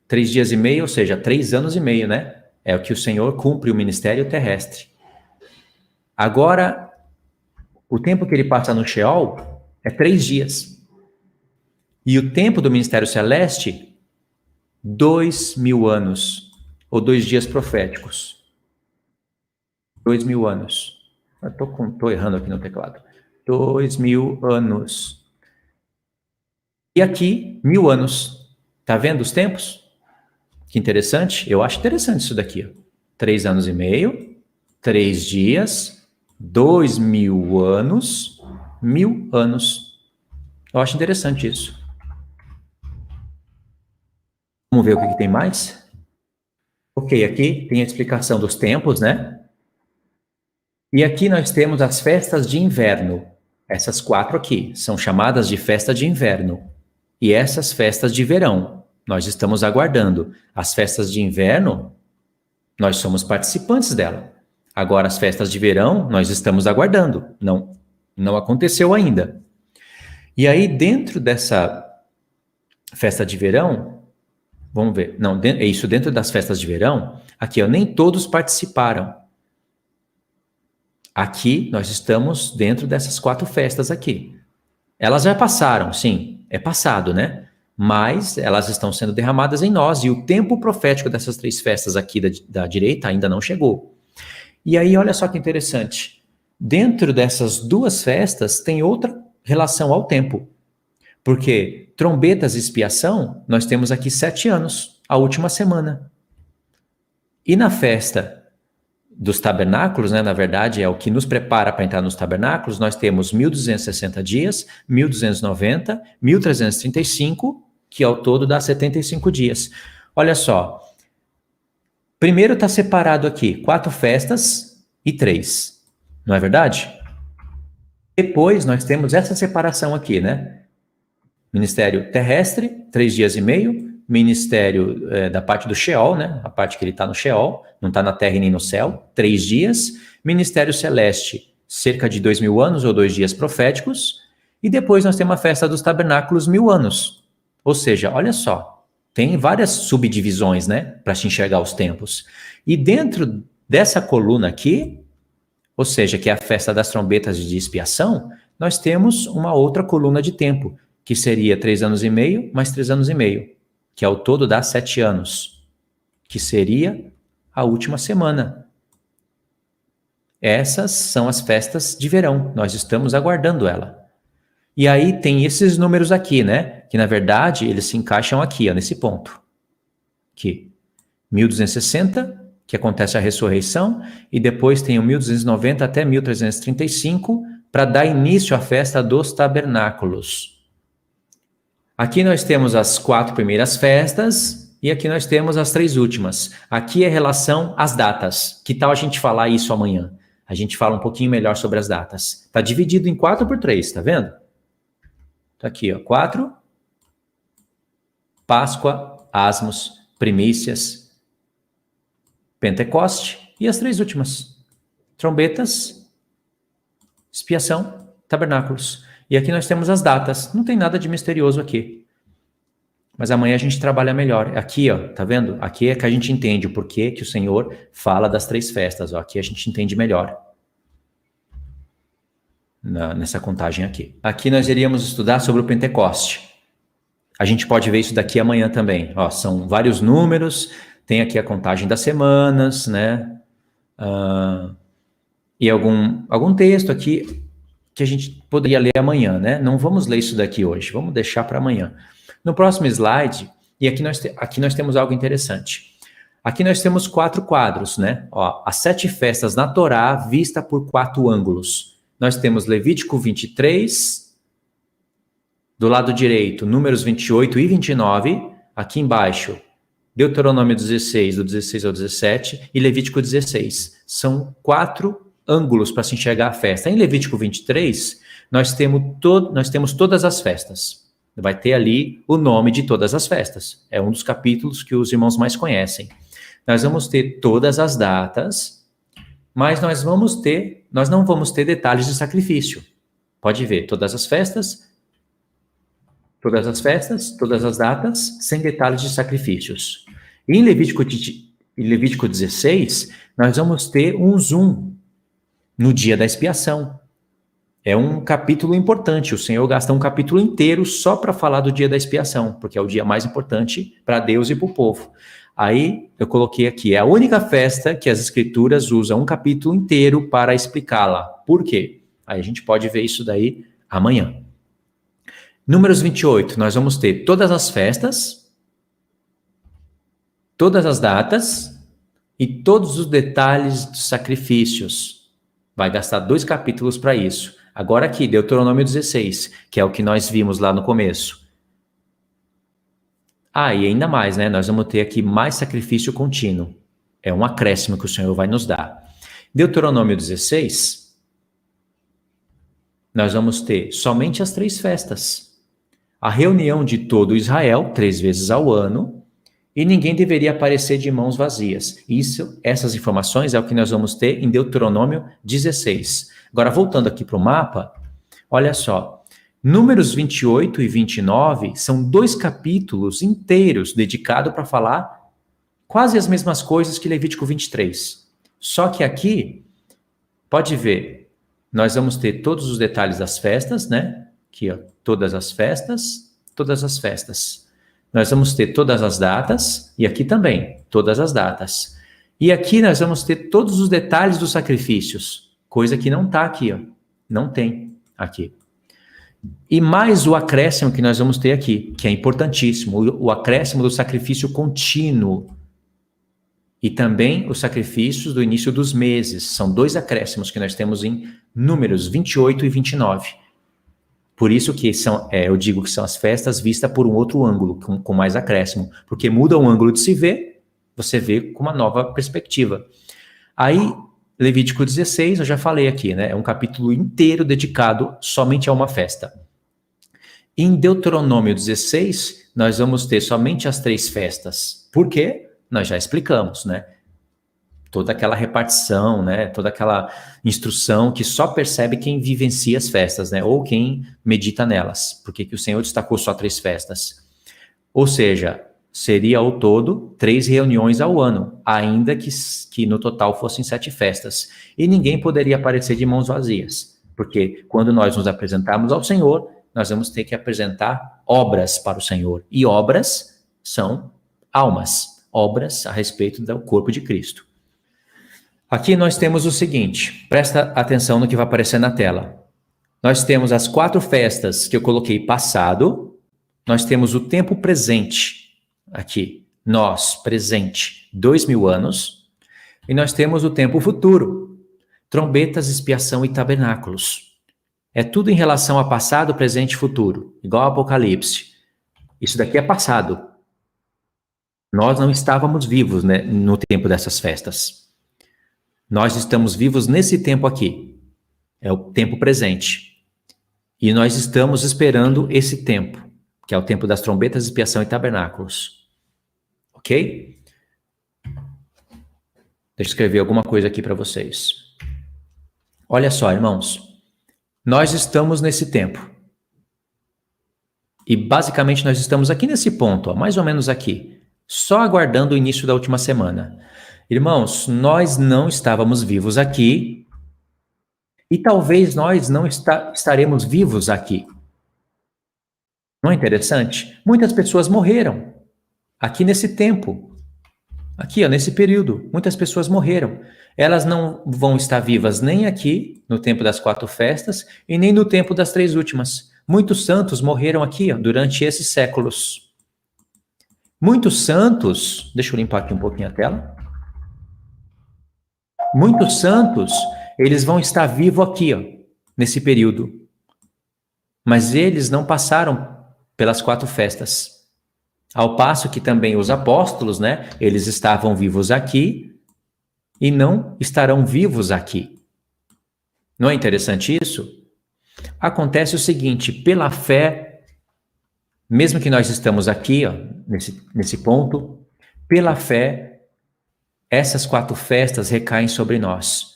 3 dias e meio, ou seja, 3 anos e meio, né? É o que o Senhor cumpre o ministério terrestre. Agora, o tempo que ele passa no Sheol é 3 dias. E o tempo do ministério celeste, 2.000 anos, ou 2 dias proféticos. 2.000 anos. Estou errando aqui no teclado. 2.000 anos. E aqui, 1.000 anos. Tá vendo os tempos? Que interessante. Eu acho interessante isso daqui. 3 anos e meio, 3 dias, 2.000 anos, 1.000 anos. Eu acho interessante isso. Vamos ver o que tem mais? Ok, aqui tem a explicação dos tempos, né? E aqui nós temos as festas de inverno. Essas 4 aqui são chamadas de festa de inverno. E essas festas de verão, nós estamos aguardando. As festas de inverno, nós somos participantes dela. Agora, as festas de verão, nós estamos aguardando. Não aconteceu ainda. E aí, dentro dessa festa de verão, vamos ver. Não, é isso, dentro das festas de verão, aqui, ó, nem todos participaram. Aqui, nós estamos dentro dessas 4 festas aqui. Elas já passaram, sim, é passado, né? Mas elas estão sendo derramadas em nós, e o tempo profético dessas 3 festas aqui da direita ainda não chegou. E aí, olha só que interessante. Dentro dessas 2 festas tem outra relação ao tempo. Porque trombetas e expiação, nós temos aqui 7 anos, a última semana. E na festa dos tabernáculos, né, na verdade, é o que nos prepara para entrar nos tabernáculos, nós temos 1.260 dias, 1.290, 1.335, que ao todo dá 75 dias. Olha só, primeiro está separado aqui 4 festas e 3, não é verdade? Depois nós temos essa separação aqui, né? Ministério terrestre, 3 dias e meio, ministério da parte do Sheol, né? A parte que ele está no Sheol, não está na terra e nem no céu, 3 dias. Ministério celeste, cerca de 2.000 anos ou 2 dias proféticos. E depois nós temos a festa dos tabernáculos, 1.000 anos. Ou seja, olha só, tem várias subdivisões, né? Para se enxergar os tempos. E dentro dessa coluna aqui, ou seja, que é a festa das trombetas de expiação, nós temos uma outra coluna de tempo, que seria 3 anos e meio mais 3 anos e meio, que ao todo dá 7 anos, que seria a última semana. Essas são as festas de verão, nós estamos aguardando ela. E aí tem esses números aqui, né? Que na verdade eles se encaixam aqui, ó, nesse ponto. Aqui, 1.260, que acontece a ressurreição, e depois tem o 1.290 até 1.335, para dar início à festa dos tabernáculos. Aqui nós temos as 4 primeiras festas e aqui nós temos as 3 últimas. Aqui é relação às datas. Que tal a gente falar isso amanhã? A gente fala um pouquinho melhor sobre as datas. Está dividido em 4 por 3, tá vendo? Tá aqui, ó, 4. Páscoa, Asmos, Primícias, Pentecoste e as 3 últimas. Trombetas, expiação, tabernáculos. E aqui nós temos as datas. Não tem nada de misterioso aqui. Mas amanhã a gente trabalha melhor. Aqui, ó, tá vendo? Aqui é que a gente entende o porquê que o Senhor fala das 3 festas. Ó. Aqui a gente entende melhor. Nessa contagem aqui. Aqui nós iríamos estudar sobre o Pentecoste. A gente pode ver isso daqui amanhã também. Ó, são vários números, tem aqui a contagem das semanas, né? E algum texto aqui que a gente poderia ler amanhã, né? Não vamos ler isso daqui hoje, vamos deixar para amanhã. No próximo slide, e aqui nós temos algo interessante. Aqui nós temos 4 quadros, né? Ó, as 7 festas na Torá vista por 4 ângulos. Nós temos Levítico 23, do lado direito, Números 28 e 29, aqui embaixo, Deuteronômio 16, do 16 ao 17, e Levítico 16. São 4 ângulos para se enxergar a festa. Em Levítico 23, nós temos todas as festas. Vai ter ali o nome de todas as festas. É um dos capítulos que os irmãos mais conhecem. Nós vamos ter todas as datas, mas nós não vamos ter detalhes de sacrifício. Pode ver, todas as festas, todas as datas, sem detalhes de sacrifícios. E em Levítico 16, nós vamos ter um zoom no dia da expiação. É um capítulo importante. O Senhor gasta um capítulo inteiro só para falar do dia da expiação, porque é o dia mais importante para Deus e para o povo. Aí eu coloquei aqui, é a única festa que as Escrituras usam um capítulo inteiro para explicá-la. Por quê? Aí a gente pode ver isso daí amanhã. Números 28, nós vamos ter todas as festas, todas as datas e todos os detalhes dos sacrifícios. Vai gastar 2 capítulos para isso. Agora aqui, Deuteronômio 16, que é o que nós vimos lá no começo. E ainda mais, né? Nós vamos ter aqui mais sacrifício contínuo. É um acréscimo que o Senhor vai nos dar. Deuteronômio 16, nós vamos ter somente as 3 festas. A reunião de todo Israel, 3 vezes ao ano, e ninguém deveria aparecer de mãos vazias. Essas informações é o que nós vamos ter em Deuteronômio 16. Agora, voltando aqui para o mapa, olha só. Números 28 e 29 são 2 capítulos inteiros dedicados para falar quase as mesmas coisas que Levítico 23. Só que aqui, pode ver, nós vamos ter todos os detalhes das festas, né? Aqui, ó, todas as festas. Nós vamos ter todas as datas, e aqui também, todas as datas. E aqui nós vamos ter todos os detalhes dos sacrifícios, coisa que não está aqui, ó. Não tem aqui. E mais o acréscimo que nós vamos ter aqui, que é importantíssimo, o acréscimo do sacrifício contínuo. E também os sacrifícios do início dos meses. São 2 acréscimos que nós temos em Números 28 e 29. Por isso que eu digo que são as festas vistas por um outro ângulo, com mais acréscimo. Porque muda o ângulo de se ver, você vê com uma nova perspectiva. Aí, Levítico 16, eu já falei aqui, né? É um capítulo inteiro dedicado somente a uma festa. Em Deuteronômio 16, nós vamos ter somente as 3 festas. Por quê? Nós já explicamos, né? Toda aquela repartição, né? Toda aquela instrução que só percebe quem vivencia as festas, né? Ou quem medita nelas. Por que o Senhor destacou só 3 festas? Ou seja, seria ao todo 3 reuniões ao ano, ainda que no total fossem 7 festas. E ninguém poderia aparecer de mãos vazias, porque quando nós nos apresentarmos ao Senhor, nós vamos ter que apresentar obras para o Senhor. E obras são almas, obras a respeito do corpo de Cristo. Aqui nós temos o seguinte, presta atenção no que vai aparecer na tela. Nós temos as 4 festas que eu coloquei passado, nós temos o tempo presente, aqui, nós, presente, 2000 anos, e nós temos o tempo futuro, trombetas, expiação e tabernáculos. É tudo em relação a passado, presente e futuro, igual ao Apocalipse. Isso daqui é passado. Nós não estávamos vivos, né, no tempo dessas festas. Nós estamos vivos nesse tempo aqui. É o tempo presente. E nós estamos esperando esse tempo, que é o tempo das trombetas, expiação e tabernáculos. Ok? Deixa eu escrever alguma coisa aqui para vocês. Olha só, irmãos. Nós estamos nesse tempo. E basicamente nós estamos aqui nesse ponto, ó, mais ou menos aqui, só aguardando o início da última semana. Irmãos, nós não estávamos vivos aqui e talvez nós não estaremos vivos aqui. Não é interessante? Muitas pessoas morreram aqui nesse tempo, aqui, ó, nesse período. Muitas pessoas morreram. Elas não vão estar vivas nem aqui, no tempo das 4 festas, e nem no tempo das 3 últimas. Muitos santos morreram aqui, ó, durante esses séculos. Muitos santos, deixa eu limpar aqui um pouquinho a tela. Muitos santos, eles vão estar vivos aqui, ó, nesse período. Mas eles não passaram pelas 4 festas. Ao passo que também os apóstolos, né, eles estavam vivos aqui e não estarão vivos aqui. Não é interessante isso? Acontece o seguinte, pela fé, mesmo que nós estamos aqui, ó, nesse ponto, pela fé, essas 4 festas recaem sobre nós.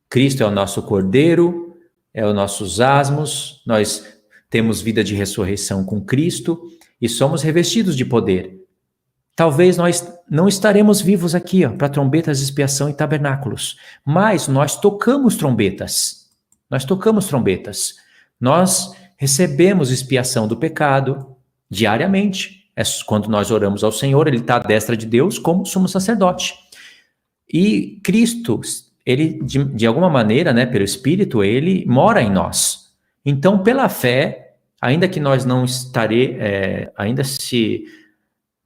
Cristo é o nosso cordeiro, é os nossos asmos, nós temos vida de ressurreição com Cristo e somos revestidos de poder. Talvez nós não estaremos vivos aqui, para trombetas, expiação e tabernáculos, mas nós tocamos trombetas. Nós tocamos trombetas. Nós recebemos expiação do pecado diariamente. É quando nós oramos ao Senhor, Ele está à destra de Deus como sumo sacerdote. E Cristo, Ele, de alguma maneira, né, pelo Espírito, Ele mora em nós. Então, pela fé, ainda que nós não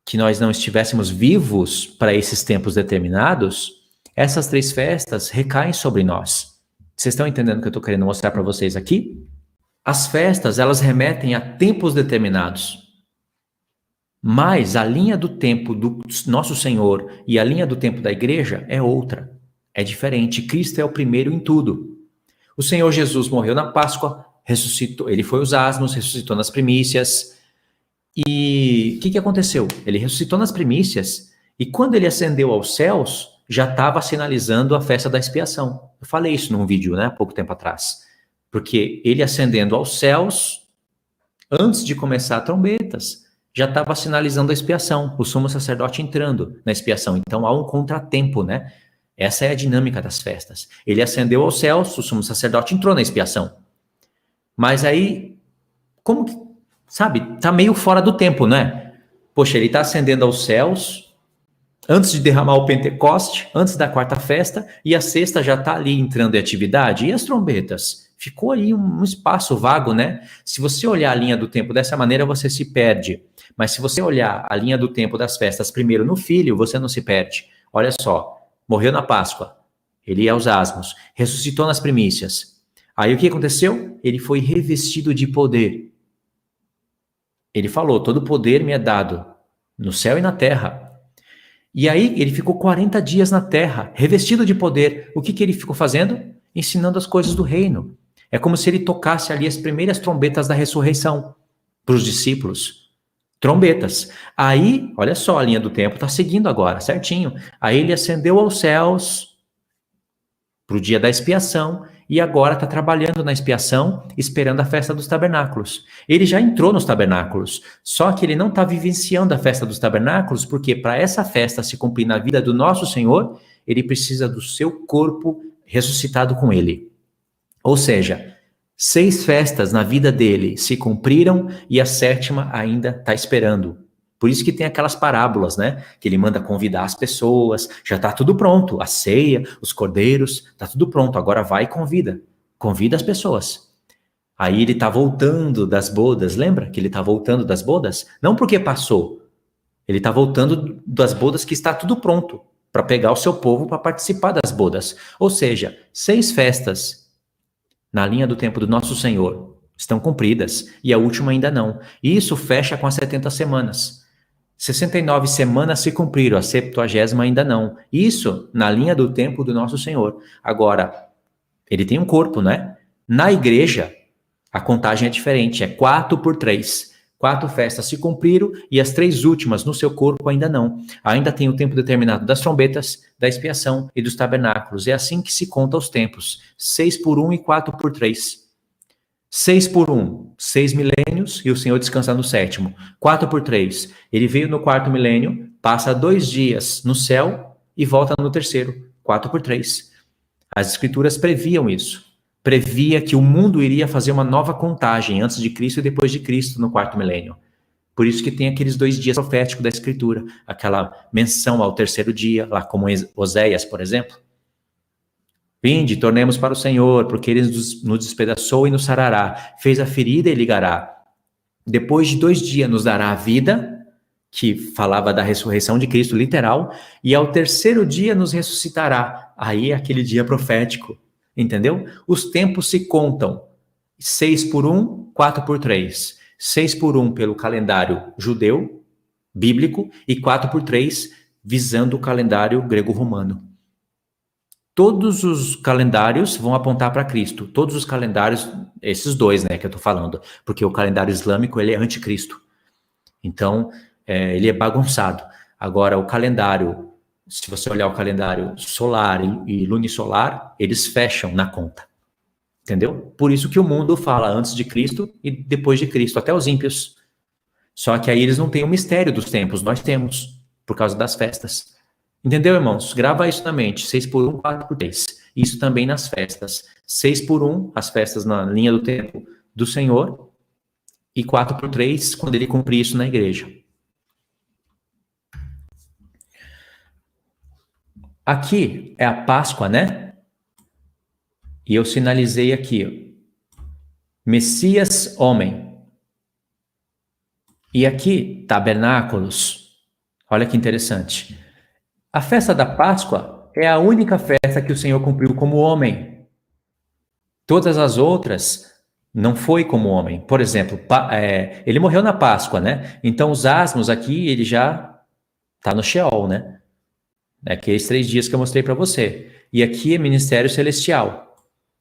que nós não estivéssemos vivos para esses tempos determinados, essas 3 festas recaem sobre nós. Vocês estão entendendo o que eu estou querendo mostrar para vocês aqui? As festas, elas remetem a tempos determinados. Mas a linha do tempo do nosso Senhor e a linha do tempo da igreja é outra. É diferente. Cristo é o primeiro em tudo. O Senhor Jesus morreu na Páscoa, ressuscitou, ele foi os asmos, ressuscitou nas primícias. E o que aconteceu? Ele ressuscitou nas primícias e quando ele ascendeu aos céus, já estava sinalizando a festa da expiação. Eu falei isso num vídeo, né, há pouco tempo atrás. Porque ele ascendendo aos céus, antes de começar trombetas, já estava sinalizando a expiação, o sumo sacerdote entrando na expiação. Então há um contratempo, né? Essa é a dinâmica das festas. Ele ascendeu aos céus, o sumo sacerdote entrou na expiação. Mas aí, como que, sabe, tá meio fora do tempo, né? Poxa, ele está ascendendo aos céus, antes de derramar o Pentecoste, antes da 4ª festa, e a 6ª já está ali entrando em atividade. E as trombetas? Ficou aí um espaço vago, né? Se você olhar a linha do tempo dessa maneira, você se perde. Mas se você olhar a linha do tempo das festas primeiro no Filho, você não se perde. Olha só, morreu na Páscoa, ele é os asmos, ressuscitou nas primícias. Aí o que aconteceu? Ele foi revestido de poder. Ele falou, todo poder me é dado, no céu e na terra. E aí ele ficou 40 dias na terra, revestido de poder. O que ele ficou fazendo? Ensinando as coisas do reino. É como se ele tocasse ali as primeiras trombetas da ressurreição para os discípulos. Trombetas. Aí, olha só, a linha do tempo está seguindo agora, certinho. Aí ele ascendeu aos céus para o dia da expiação e agora está trabalhando na expiação, esperando a festa dos tabernáculos. Ele já entrou nos tabernáculos, só que ele não está vivenciando a festa dos tabernáculos, porque para essa festa se cumprir na vida do nosso Senhor, ele precisa do seu corpo ressuscitado com ele. Ou seja, 6 festas na vida dele se cumpriram e a 7ª ainda está esperando. Por isso que tem aquelas parábolas, né? Que ele manda convidar as pessoas, já está tudo pronto, a ceia, os cordeiros, está tudo pronto, agora vai e convida. Convida as pessoas. Aí ele está voltando das bodas, lembra que ele está voltando das bodas? Não porque passou, ele está voltando das bodas que está tudo pronto, para pegar o seu povo para participar das bodas. Ou seja, 6 festas na linha do tempo do nosso Senhor estão cumpridas, e a última ainda não. E isso fecha com as 70 semanas. 69 semanas se cumpriram, a 70ª ainda não. Isso na linha do tempo do nosso Senhor. Agora, ele tem um corpo, né? Na igreja, a contagem é diferente, é 4 por 3. 4 festas se cumpriram e as 3 últimas no seu corpo ainda não. Ainda tem o tempo determinado das trombetas, da expiação e dos tabernáculos. É assim que se conta os tempos. 6 por 1 e 4 por 3. 6 por 1, 6 milênios, e o Senhor descansa no sétimo. 4 por 3, ele veio no quarto milênio, passa 2 dias no céu e volta no terceiro. 4 por 3. As escrituras previam isso. Previa que o mundo iria fazer uma nova contagem antes de Cristo e depois de Cristo no quarto milênio. Por isso que tem aqueles 2 dias proféticos da escritura, aquela menção ao terceiro dia, lá como Oséias, por exemplo. Vinde, tornemos para o Senhor, porque ele nos despedaçou e nos sarará, fez a ferida e ligará. Depois de 2 dias nos dará a vida, que falava da ressurreição de Cristo, literal, e ao terceiro dia nos ressuscitará. Aí é aquele dia profético, entendeu? Os tempos se contam, 6 por 1, 4 por 3. 6 por 1 pelo calendário judeu, bíblico, e 4 por 3 visando o calendário grego-romano. Todos os calendários vão apontar para Cristo. Todos os calendários, esses 2, né, que eu estou falando, porque o calendário islâmico, ele é anticristo. Então, ele é bagunçado. Agora, o calendário, se você olhar o calendário solar e lunisolar, eles fecham na conta. Entendeu? Por isso que o mundo fala antes de Cristo e depois de Cristo, até os ímpios. Só que aí eles não têm o mistério dos tempos, nós temos, por causa das festas. Entendeu, irmãos? Grava isso na mente, 6 por 1, 4 por 3. Isso também nas festas. 6 por 1, as festas na linha do tempo do Senhor, e 4 por 3, quando ele cumprir isso na igreja. Aqui é a Páscoa, né? E eu sinalizei aqui, Messias, homem. E aqui, tabernáculos. Olha que interessante. A festa da Páscoa é a única festa que o Senhor cumpriu como homem. Todas as outras não foi como homem. Por exemplo, ele morreu na Páscoa, né? Então os asmos aqui, ele já está no Sheol, né? Aqueles 3 dias que eu mostrei para você. E aqui é ministério celestial.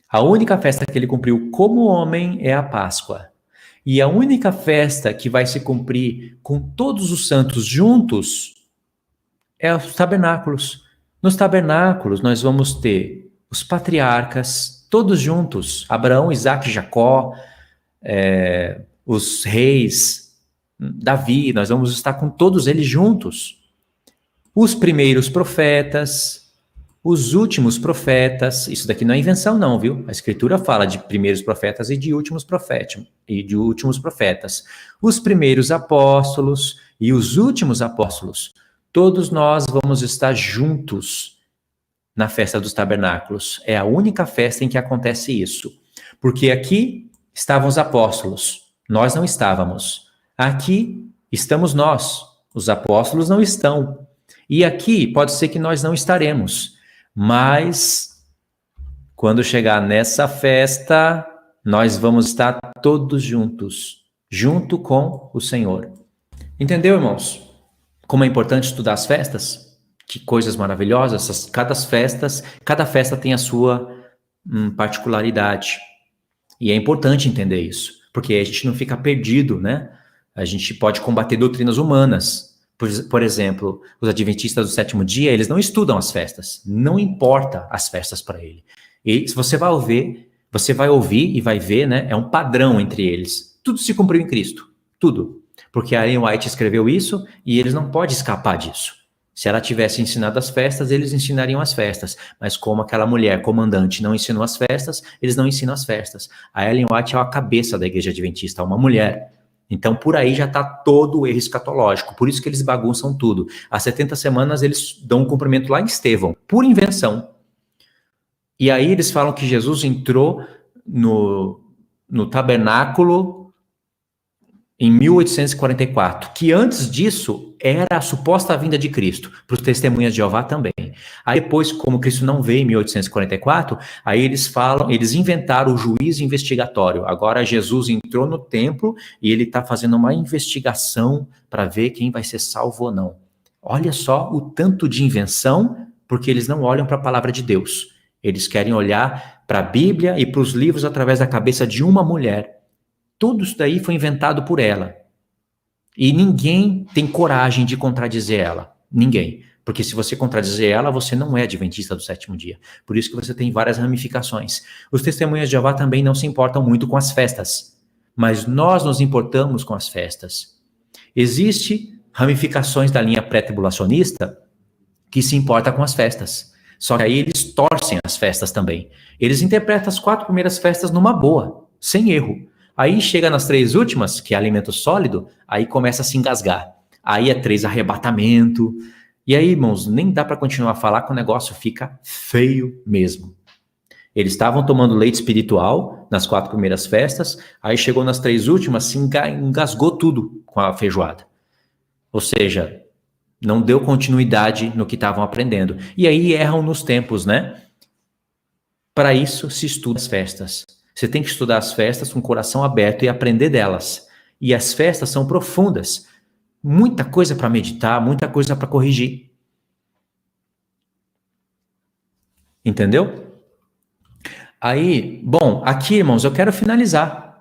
A única festa que ele cumpriu como homem é a Páscoa. E a única festa que vai se cumprir com todos os santos juntos é os tabernáculos. Nos tabernáculos nós vamos ter os patriarcas, todos juntos, Abraão, Isaac, Jacó, os reis, Davi, nós vamos estar com todos eles juntos. Os primeiros profetas, os últimos profetas, isso daqui não é invenção não, viu? A escritura fala de primeiros profetas e de últimos profetas. Os primeiros apóstolos e os últimos apóstolos. Todos nós vamos estar juntos na festa dos tabernáculos. É a única festa em que acontece isso. Porque aqui estavam os apóstolos, nós não estávamos. Aqui estamos nós, os apóstolos não estão. E aqui pode ser que nós não estaremos. Mas, quando chegar nessa festa, nós vamos estar todos juntos, junto com o Senhor. Entendeu, irmãos? Como é importante estudar as festas? Que coisas maravilhosas. Cada festa tem a sua particularidade. E é importante entender isso, porque a gente não fica perdido, né? A gente pode combater doutrinas humanas. Por exemplo, os adventistas do sétimo dia, eles não estudam as festas. Não importa as festas para ele. E se você vai ouvir e vai ver, né? É um padrão entre eles. Tudo se cumpriu em Cristo. Tudo. Porque a Ellen White escreveu isso e eles não podem escapar disso. Se ela tivesse ensinado as festas, eles ensinariam as festas. Mas como aquela mulher comandante não ensinou as festas, eles não ensinam as festas. A Ellen White é a cabeça da igreja adventista, uma mulher. Então, por aí já está todo o erro escatológico. Por isso que eles bagunçam tudo. Às 70 semanas, eles dão um cumprimento lá em Estevão, por invenção. E aí eles falam que Jesus entrou no tabernáculo em 1844, que antes disso era a suposta vinda de Cristo, para os testemunhas de Jeová também. Aí depois, como Cristo não veio em 1844, aí eles inventaram o juízo investigatório. Agora Jesus entrou no templo e ele está fazendo uma investigação para ver quem vai ser salvo ou não. Olha só o tanto de invenção, porque eles não olham para a palavra de Deus. Eles querem olhar para a Bíblia e para os livros através da cabeça de uma mulher. Tudo isso daí foi inventado por ela. E ninguém tem coragem de contradizer ela. Ninguém. Porque se você contradizer ela, você não é adventista do sétimo dia. Por isso que você tem várias ramificações. Os testemunhas de Jeová também não se importam muito com as festas, mas nós nos importamos com as festas. Existem ramificações da linha pré-tribulacionista que se importa com as festas. Só que aí eles torcem as festas também. Eles interpretam as 4 primeiras festas numa boa, sem erro. Aí chega nas 3 últimas, que é alimento sólido, aí começa a se engasgar. Aí é 3 arrebatamento. E aí, irmãos, nem dá para continuar a falar que o negócio fica feio mesmo. Eles estavam tomando leite espiritual nas 4 primeiras festas, aí chegou nas 3 últimas, se engasgou tudo com a feijoada. Ou seja, não deu continuidade no que estavam aprendendo. E aí erram nos tempos, né? Para isso se estuda as festas. Você tem que estudar as festas com o coração aberto e aprender delas. E as festas são profundas. Muita coisa para meditar, muita coisa para corrigir. Entendeu? Aí, bom, aqui, irmãos, eu quero finalizar.